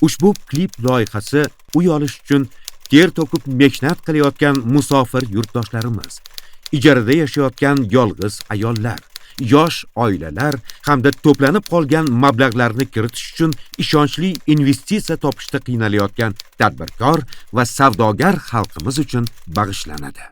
Ushbu klip loyihasi uy olish uchun ter to'kib mehnat qilayotgan musofir yurtdoshlarimiz, ijarada yashayotgan yolg'iz ayollar, yosh oilalar hamda to'planib qolgan mablag'larni kiritish uchun ishonchli investitsiya topishda qiynalayotgan tadbirkor va savdogar xalqimiz uchun bag'ishlanadi.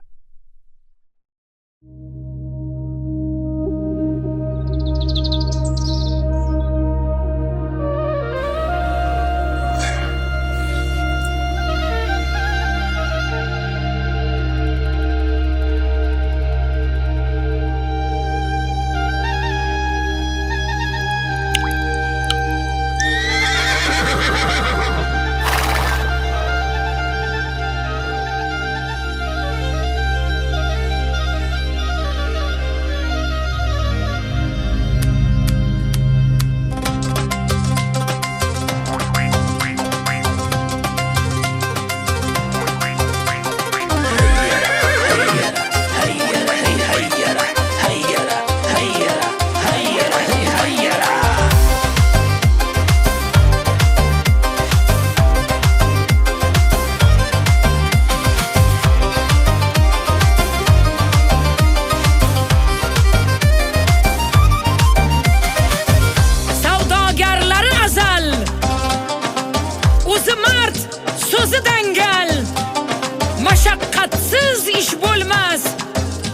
Mashaqqatsiz ish bo'lmas,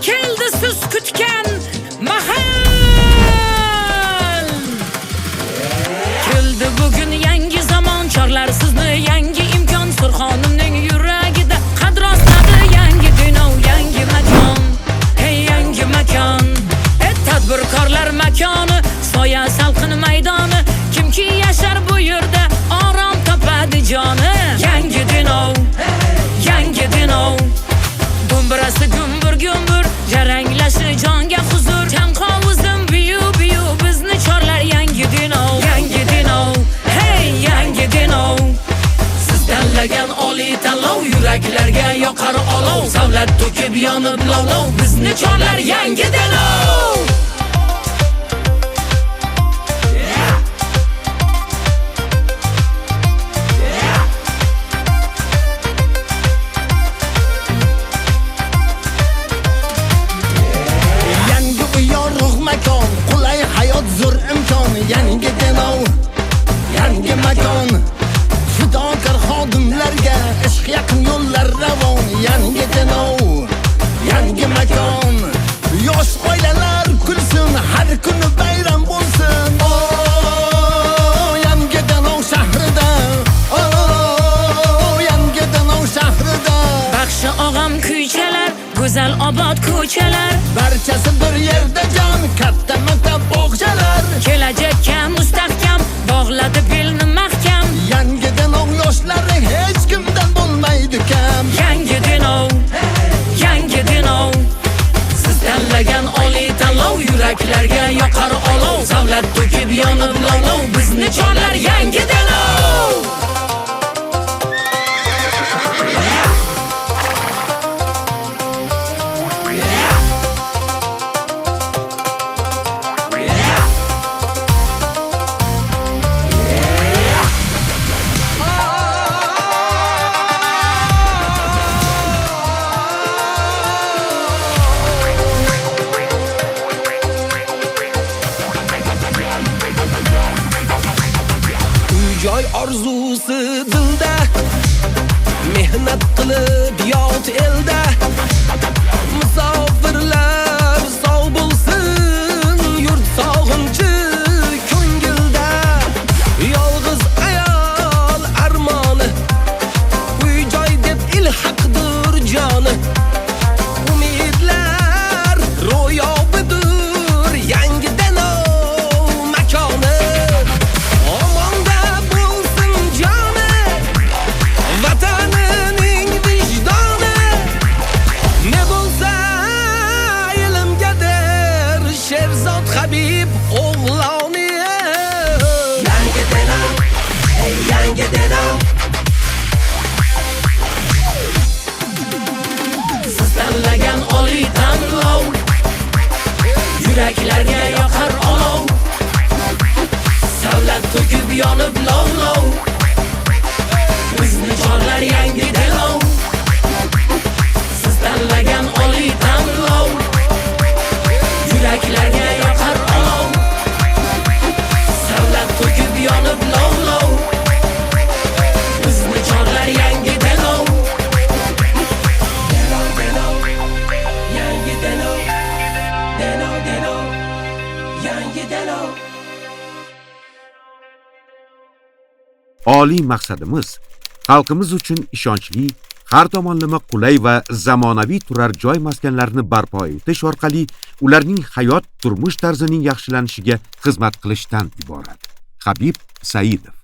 keldi siz kutgan mahal. Keldi bugun yangi zamon, chorlar sizni yangi imkon. Surxonimning yuragida qad rostladi yangi dunyo, yangi makon. Hey yangi makon, tadbirkorlar makoni, soya salqin maydoni. Kimki yashar bu yerda orom topadi joni. Yangi dunyo, yangi dunyo. Do'mbirasi gumbur jaranglashi jonga huzur. Chanqovuzim biyu bizni chorlar yangi dunyo, yangi dunyo. Hey yangi dunyo. Siz tanlagan oliy tanlov, yuraklarga yoqar olov. Savlat to'kib yonib lovlov, bizni chorlar yangi dunyo. Qulay hayot zo'r imkon, yangi denov, yangi makon. Fidokor xodimlarga ishq yaqin yo'llar ravon, yangi denov, yangi makon. Yosh oilalar kulsin, har kuni bayram bo'lsin. Yangi denov shahrida, yangi denov shahrida. Baxshi og'am kuychalar, go'zal obod ko'chalar, barchasi bir yerda jon, katta maktab bog'chalar. Kelajakka mustahkam, bog'ladi belni mahkam. Yangi denov yoshlari hech kimdan bo'lmaydi kam. Yangi denov, yangi denov. Siz tanlagan oliy tanlov, yuraklarga yoqar olov. Savlat to'kib yonib lovlov, bizni chorlar yangi denov. Joy orzusi dilda, mehnat qilib yot elda. Musofirlar sog' bo'lsin, yurt sog'inchi ko'ngilda. Yolg'iz ayol armoni, uy joy deb ilhaqdir joni. Umidlar ro'yobidir yangi denov makoni. Habib o'g'loni yangi denov, yangi denov. Siz tanlagan oliy tanlov, yuraklarga yoqar olov. Savlat to'kib yonib lovlov, oliy maqsadimiz xalqimiz uchun ishonchli, har tomonlama qulay va zamonaviy turar joy maskanlarini barpo etish orqali ularning hayot turmush tarzining yaxshilanishiga xizmat qilishdan iborat. Habib Saidov